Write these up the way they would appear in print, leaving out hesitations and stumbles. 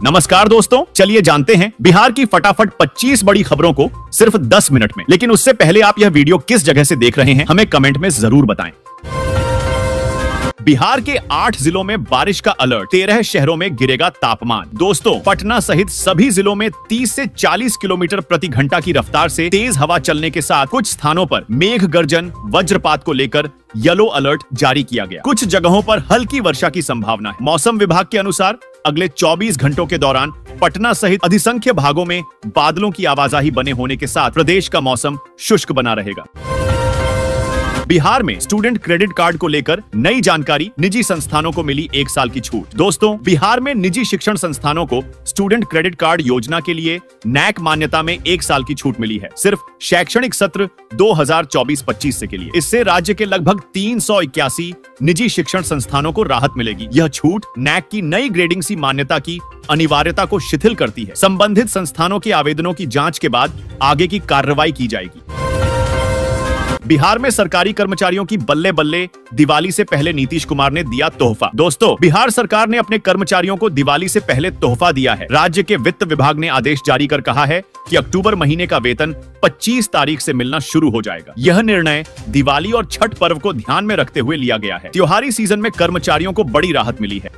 नमस्कार दोस्तों, चलिए जानते हैं बिहार की फटाफट 25 बड़ी खबरों को सिर्फ 10 मिनट में। लेकिन उससे पहले आप यह वीडियो किस जगह से देख रहे हैं हमें कमेंट में जरूर बताएं। बिहार के 8 जिलों में बारिश का अलर्ट, 13 शहरों में गिरेगा तापमान। दोस्तों, पटना सहित सभी जिलों में 30 से 40 किलोमीटर प्रति घंटा की रफ्तार से तेज हवा चलने के साथ कुछ स्थानों पर मेघ गर्जन वज्रपात को लेकर येलो अलर्ट जारी किया गया। कुछ जगहों पर हल्की वर्षा की संभावना है। मौसम विभाग के अनुसार अगले 24 घंटों के दौरान पटना सहित अधिसंख्य भागों में बादलों की आवाजाही बने होने के साथ प्रदेश का मौसम शुष्क बना रहेगा। बिहार में स्टूडेंट क्रेडिट कार्ड को लेकर नई जानकारी, निजी संस्थानों को मिली 1 साल की छूट। दोस्तों, बिहार में निजी शिक्षण संस्थानों को स्टूडेंट क्रेडिट कार्ड योजना के लिए नैक मान्यता में 1 साल की छूट मिली है, सिर्फ शैक्षणिक सत्र 2024-25 से के लिए। इससे राज्य के लगभग 381 निजी शिक्षण संस्थानों को राहत मिलेगी। यह छूट नैक की नई ग्रेडिंग सी मान्यता की अनिवार्यता को शिथिल करती है। संबंधित संस्थानों के आवेदनों की जांच के बाद आगे की कार्रवाई की जाएगी। बिहार में सरकारी कर्मचारियों की बल्ले बल्ले, दिवाली से पहले नीतीश कुमार ने दिया तोहफा। दोस्तों, बिहार सरकार ने अपने कर्मचारियों को दिवाली से पहले तोहफा दिया है। राज्य के वित्त विभाग ने आदेश जारी कर कहा है कि अक्टूबर महीने का वेतन 25 तारीख से मिलना शुरू हो जाएगा। यह निर्णय दिवाली और छठ पर्व को ध्यान में रखते हुए लिया गया है। त्योहारी सीजन में कर्मचारियों को बड़ी राहत मिली है।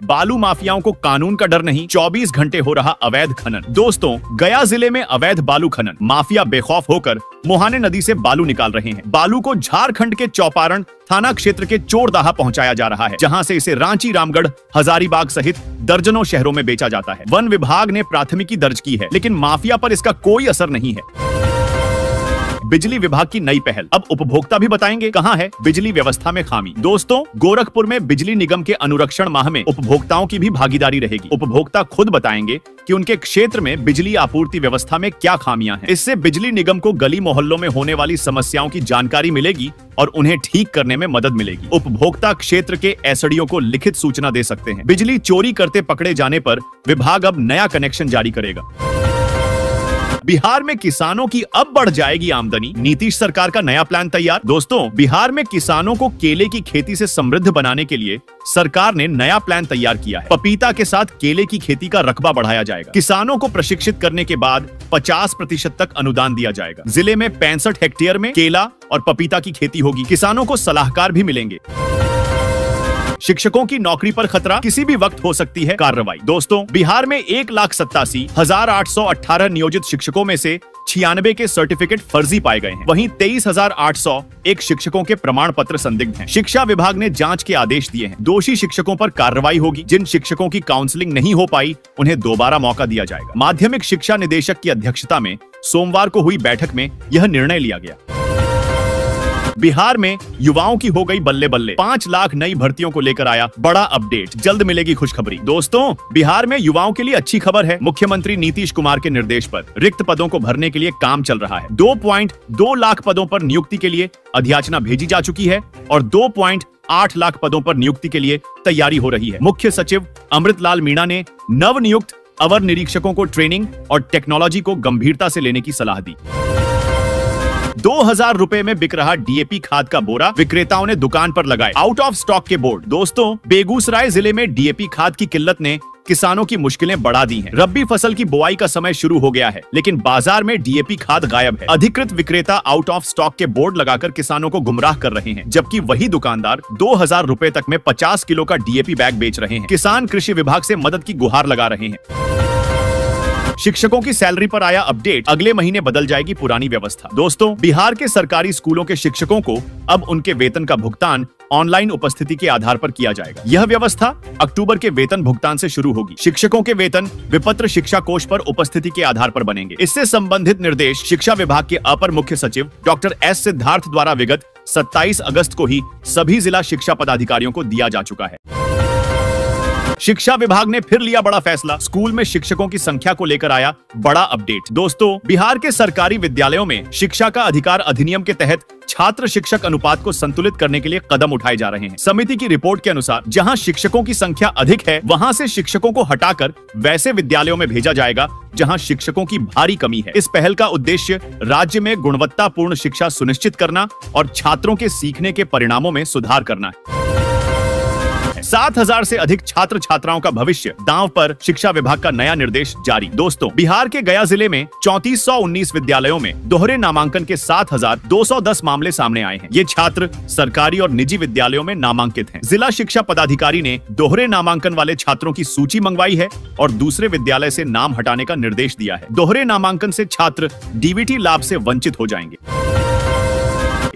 बालू माफियाओं को कानून का डर नहीं, 24 घंटे हो रहा अवैध खनन। दोस्तों, गया जिले में अवैध बालू खनन माफिया बेखौफ होकर मुहाने नदी से बालू निकाल रहे हैं। बालू को झारखंड के चौपारण थाना क्षेत्र के चोरदाहा पहुंचाया जा रहा है, जहां से इसे रांची, रामगढ़, हजारीबाग सहित दर्जनों शहरों में बेचा जाता है। वन विभाग ने प्राथमिकी दर्ज की है, लेकिन माफिया पर इसका कोई असर नहीं है। बिजली विभाग की नई पहल, अब उपभोक्ता भी बताएंगे कहां है बिजली व्यवस्था में खामी। दोस्तों, गोरखपुर में बिजली निगम के अनुरक्षण माह में उपभोक्ताओं की भी भागीदारी रहेगी। उपभोक्ता खुद बताएंगे कि उनके क्षेत्र में बिजली आपूर्ति व्यवस्था में क्या खामियां हैं। इससे बिजली निगम को गली मोहल्लों में होने वाली समस्याओं की जानकारी मिलेगी और उन्हें ठीक करने में मदद मिलेगी। उपभोक्ता क्षेत्र के एसडीओ को लिखित सूचना दे सकते हैं। बिजली चोरी करते पकड़े जाने पर विभाग अब नया कनेक्शन जारी करेगा। बिहार में किसानों की अब बढ़ जाएगी आमदनी, नीतीश सरकार का नया प्लान तैयार। दोस्तों, बिहार में किसानों को केले की खेती से समृद्ध बनाने के लिए सरकार ने नया प्लान तैयार किया है। पपीता के साथ केले की खेती का रकबा बढ़ाया जाएगा। किसानों को प्रशिक्षित करने के बाद 50% तक अनुदान दिया जाएगा। जिले में 65 हेक्टेयर में केला और पपीता की खेती होगी। किसानों को सलाहकार भी मिलेंगे। शिक्षकों की नौकरी पर खतरा, किसी भी वक्त हो सकती है कार्रवाई। दोस्तों, बिहार में 1,87,818 नियोजित शिक्षकों में से 96 के सर्टिफिकेट फर्जी पाए गए हैं। वहीं 23,801 शिक्षकों के प्रमाण पत्र संदिग्ध हैं। शिक्षा विभाग ने जांच के आदेश दिए हैं। दोषी शिक्षकों पर कार्रवाई होगी। जिन शिक्षकों की काउंसलिंग नहीं हो पाई, उन्हें दोबारा मौका दिया जाएगा। माध्यमिक शिक्षा निदेशक की अध्यक्षता में सोमवार को हुई बैठक में यह निर्णय लिया गया। बिहार में युवाओं की हो गई बल्ले बल्ले, 5 लाख नई भर्तियों को लेकर आया बड़ा अपडेट, जल्द मिलेगी खुशखबरी। दोस्तों, बिहार में युवाओं के लिए अच्छी खबर है। मुख्यमंत्री नीतीश कुमार के निर्देश पर रिक्त पदों को भरने के लिए काम चल रहा है। 2.2 लाख पदों पर नियुक्ति के लिए अधियाचना भेजी जा चुकी है और 2.8 लाख पदों पर नियुक्ति के लिए तैयारी हो रही है। मुख्य सचिव अमृतलाल मीणा ने नवनियुक्त अवर निरीक्षकों को ट्रेनिंग और टेक्नोलॉजी को गंभीरता से लेने की सलाह दी। 2000 रुपए में बिक रहा डीएपी खाद का बोरा विक्रेताओं ने दुकान पर लगाए आउट ऑफ स्टॉक के बोर्ड। दोस्तों, बेगूसराय जिले में डीएपी खाद की किल्लत ने किसानों की मुश्किलें बढ़ा दी हैं। रब्बी फसल की बुआई का समय शुरू हो गया है, लेकिन बाजार में डीएपी खाद गायब है। अधिकृत विक्रेता आउट ऑफ स्टॉक के बोर्ड लगाकर किसानों को गुमराह कर रहे हैं, जबकि वही दुकानदार 2000 रुपए तक में 50 किलो का डीएपी बैग बेच रहे हैं। किसान कृषि विभाग से मदद की गुहार लगा रहे हैं। शिक्षकों की सैलरी पर आया अपडेट, अगले महीने बदल जाएगी पुरानी व्यवस्था। दोस्तों, बिहार के सरकारी स्कूलों के शिक्षकों को अब उनके वेतन का भुगतान ऑनलाइन उपस्थिति के आधार पर किया जाएगा। यह व्यवस्था अक्टूबर के वेतन भुगतान से शुरू होगी। शिक्षकों के वेतन विपत्र शिक्षा कोष पर उपस्थिति के आधार पर बनेंगे। इससे संबंधित निर्देश शिक्षा विभाग के अपर मुख्य सचिव डॉक्टर एस सिद्धार्थ द्वारा विगत 27 अगस्त को ही सभी जिला शिक्षा पदाधिकारियों को दिया जा चुका है। शिक्षा विभाग ने फिर लिया बड़ा फैसला, स्कूल में शिक्षकों की संख्या को लेकर आया बड़ा अपडेट। दोस्तों, बिहार के सरकारी विद्यालयों में शिक्षा का अधिकार अधिनियम के तहत छात्र शिक्षक अनुपात को संतुलित करने के लिए कदम उठाए जा रहे हैं। समिति की रिपोर्ट के अनुसार जहां शिक्षकों की संख्या अधिक है, वहां से शिक्षकों को हटाकर वैसे विद्यालयों में भेजा जाएगा जहां शिक्षकों की भारी कमी है। इस पहल का उद्देश्य राज्य में गुणवत्तापूर्ण शिक्षा सुनिश्चित करना और छात्रों के सीखने के परिणामों में सुधार करना है। 7,000 से अधिक छात्र छात्राओं का भविष्य दांव पर, शिक्षा विभाग का नया निर्देश जारी। दोस्तों, बिहार के गया जिले में 3419 विद्यालयों में दोहरे नामांकन के 7,210 मामले सामने आए हैं। ये छात्र सरकारी और निजी विद्यालयों में नामांकित हैं। जिला शिक्षा पदाधिकारी ने दोहरे नामांकन वाले छात्रों की सूची मंगवाई है और दूसरे विद्यालय से नाम हटाने का निर्देश दिया है। दोहरे नामांकन से छात्र डीबीटी लाभ से वंचित हो जाएंगे।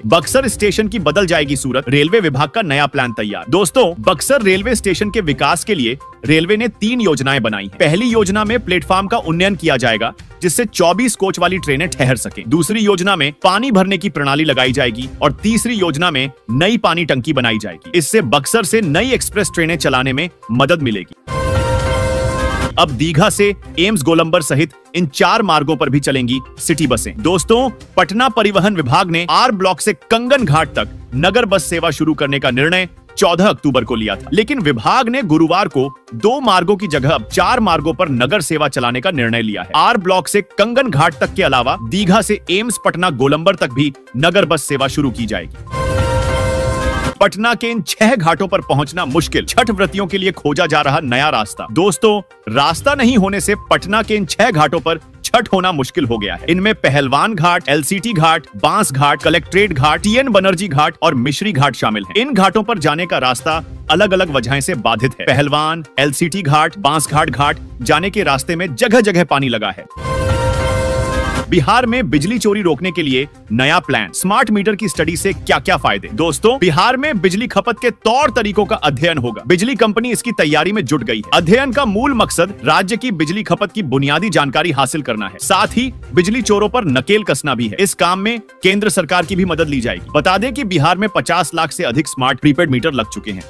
बक्सर स्टेशन की बदल जाएगी सूरत, रेलवे विभाग का नया प्लान तैयार। दोस्तों, बक्सर रेलवे स्टेशन के विकास के लिए रेलवे ने 3 योजनाएं बनाई हैं। पहली योजना में प्लेटफॉर्म का उन्नयन किया जाएगा, जिससे 24 कोच वाली ट्रेनें ठहर सकें। दूसरी योजना में पानी भरने की प्रणाली लगाई जाएगी और तीसरी योजना में नई पानी टंकी बनाई जाएगी। इससे बक्सर से नई एक्सप्रेस ट्रेनें चलाने में मदद मिलेगी। अब दीघा से एम्स गोलंबर सहित इन 4 मार्गों पर भी चलेंगी सिटी बसें। दोस्तों, पटना परिवहन विभाग ने आर ब्लॉक से कंगन घाट तक नगर बस सेवा शुरू करने का निर्णय 14 अक्टूबर को लिया था, लेकिन विभाग ने गुरुवार को 2 मार्गों की जगह अब 4 मार्गों पर नगर सेवा चलाने का निर्णय लिया है। आर ब्लॉक से कंगन घाट तक के अलावा दीघा से एम्स पटना गोलंबर तक भी नगर बस सेवा शुरू की जाएगी। पटना के इन 6 घाटों पर पहुंचना मुश्किल, छठ व्रतियों के लिए खोजा जा रहा नया रास्ता। दोस्तों, रास्ता नहीं होने से पटना के इन 6 घाटों पर छठ होना मुश्किल हो गया है। इनमें पहलवान घाट, एलसीटी घाट, बांस घाट, कलेक्ट्रेट घाट, टीएन बनर्जी घाट और मिश्री घाट शामिल हैं। इन घाटों पर जाने का रास्ता अलग अलग वजहों से बाधित है। पहलवान, एलसीटी घाट, बांस घाट जाने के रास्ते में जगह जगह पानी लगा है। बिहार में बिजली चोरी रोकने के लिए नया प्लान, स्मार्ट मीटर की स्टडी से क्या क्या फायदे। दोस्तों, बिहार में बिजली खपत के तौर तरीकों का अध्ययन होगा। बिजली कंपनी इसकी तैयारी में जुट गई है। अध्ययन का मूल मकसद राज्य की बिजली खपत की बुनियादी जानकारी हासिल करना है, साथ ही बिजली चोरों पर नकेल कसना भी है। इस काम में केंद्र सरकार की भी मदद ली जाएगी। बता दें कि बिहार में 50 लाख से अधिक स्मार्ट प्रीपेड मीटर लग चुके हैं।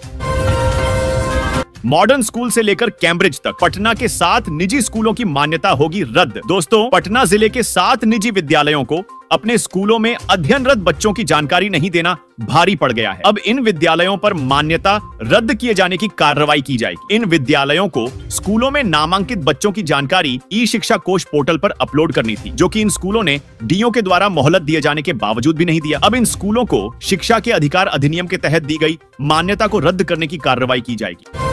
मॉडर्न स्कूल से लेकर कैम्ब्रिज तक पटना के 7 निजी स्कूलों की मान्यता होगी रद्द। दोस्तों, पटना जिले के 7 निजी विद्यालयों को अपने स्कूलों में अध्ययनरत बच्चों की जानकारी नहीं देना भारी पड़ गया है। अब इन विद्यालयों पर मान्यता रद्द किए जाने की कार्रवाई की जाएगी। इन विद्यालयों को स्कूलों में नामांकित बच्चों की जानकारी ई शिक्षा कोष पोर्टल पर अपलोड करनी थी, जो कि इन स्कूलों ने डीओ के द्वारा मोहलत दिए जाने के बावजूद भी नहीं दिया। अब इन स्कूलों को शिक्षा के अधिकार अधिनियम के तहत दी गई मान्यता को रद्द करने की कार्रवाई की जाएगी।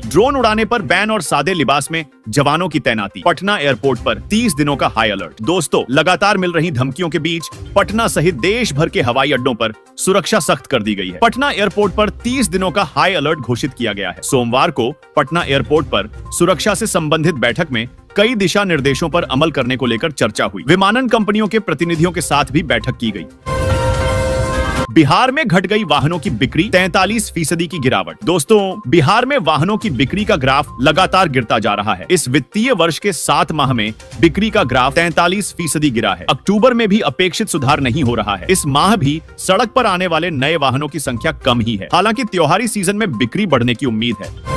ड्रोन उड़ाने पर बैन और सादे लिबास में जवानों की तैनाती, पटना एयरपोर्ट पर 30 दिनों का हाई अलर्ट। दोस्तों, लगातार मिल रही धमकियों के बीच पटना सहित देश भर के हवाई अड्डों पर सुरक्षा सख्त कर दी गई है। पटना एयरपोर्ट पर 30 दिनों का हाई अलर्ट घोषित किया गया है। सोमवार को पटना एयरपोर्ट पर सुरक्षा से संबंधित बैठक में कई दिशा निर्देशों पर अमल करने को लेकर चर्चा हुई। विमानन कंपनियों के प्रतिनिधियों के साथ भी बैठक की गई। बिहार में घट गई वाहनों की बिक्री, 43% की गिरावट। दोस्तों, बिहार में वाहनों की बिक्री का ग्राफ लगातार गिरता जा रहा है। इस वित्तीय वर्ष के 7 माह में बिक्री का ग्राफ 43% गिरा है। अक्टूबर में भी अपेक्षित सुधार नहीं हो रहा है। इस माह भी सड़क पर आने वाले नए वाहनों की संख्या कम ही है। हालांकि त्योहारी सीजन में बिक्री बढ़ने की उम्मीद है।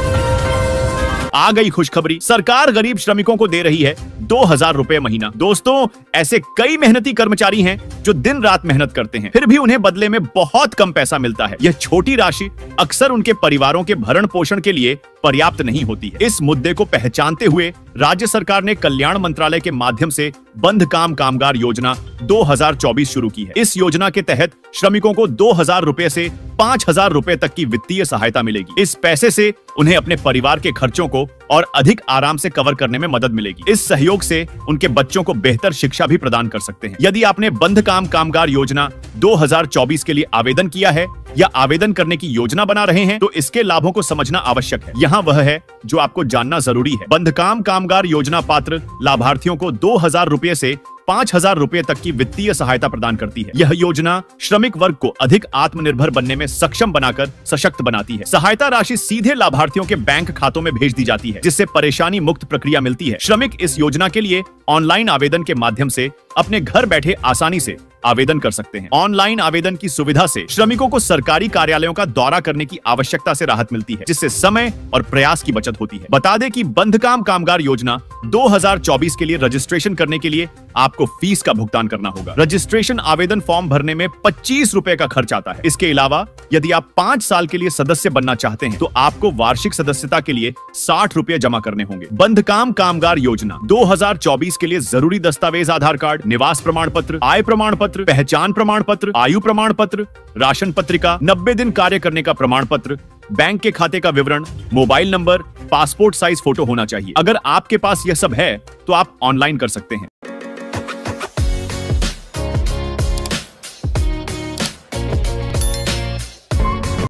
आ गई खुशखबरी, सरकार गरीब श्रमिकों को दे रही है 2000 रुपए महीना। दोस्तों, ऐसे कई मेहनती कर्मचारी हैं जो दिन रात मेहनत करते हैं, फिर भी उन्हें बदले में बहुत कम पैसा मिलता है। यह छोटी राशि अक्सर उनके परिवारों के भरण पोषण के लिए पर्याप्त नहीं होती है। इस मुद्दे को पहचानते हुए राज्य सरकार ने कल्याण मंत्रालय के माध्यम से बंध काम कामगार योजना 2024 शुरू की है। इस योजना के तहत श्रमिकों को 2000 रुपए से 5000 रुपए तक की वित्तीय सहायता मिलेगी। इस पैसे से उन्हें अपने परिवार के खर्चों को और अधिक आराम से कवर करने में मदद मिलेगी। इस सहयोग से उनके बच्चों को बेहतर शिक्षा भी प्रदान कर सकते हैं। यदि आपने बंध काम कामगार योजना 2024 के लिए आवेदन किया है या आवेदन करने की योजना बना रहे हैं, तो इसके लाभों को समझना आवश्यक है। यहाँ वह है जो आपको जानना जरूरी है। बंध काम कामगार योजना पात्र लाभार्थियों को 2000 रुपए से 5000 रुपए तक की वित्तीय सहायता प्रदान करती है। यह योजना श्रमिक वर्ग को अधिक आत्मनिर्भर बनने में सक्षम बनाकर सशक्त बनाती है। सहायता राशि सीधे लाभार्थियों के बैंक खातों में भेज दी जाती है, जिससे परेशानी मुक्त प्रक्रिया मिलती है। श्रमिक इस योजना के लिए ऑनलाइन आवेदन के माध्यम से अपने घर बैठे आसानी से आवेदन कर सकते हैं। ऑनलाइन आवेदन की सुविधा से श्रमिकों को सरकारी कार्यालयों का दौरा करने की आवश्यकता से राहत मिलती है, जिससे समय और प्रयास की बचत होती है। बता दें कि बंध काम कामगार योजना 2024 के लिए रजिस्ट्रेशन करने के लिए आपको फीस का भुगतान करना होगा। रजिस्ट्रेशन आवेदन फॉर्म भरने में 25 रुपए का खर्च आता है। इसके अलावा यदि आप 5 साल के लिए सदस्य बनना चाहते हैं, तो आपको वार्षिक सदस्यता के लिए 60 रुपए जमा करने होंगे। बंध काम कामगार योजना 2024 के लिए जरूरी दस्तावेज आधार कार्ड, निवास प्रमाण पत्र, आय प्रमाण पत्र, पहचान प्रमाण पत्र, आयु प्रमाण पत्र, राशन पत्रिका, 90 दिन कार्य करने का प्रमाण पत्र, बैंक के खाते का विवरण, mobile number, passport size photo होना चाहिए। अगर आपके पास यह सब है तो आप ऑनलाइन कर सकते हैं।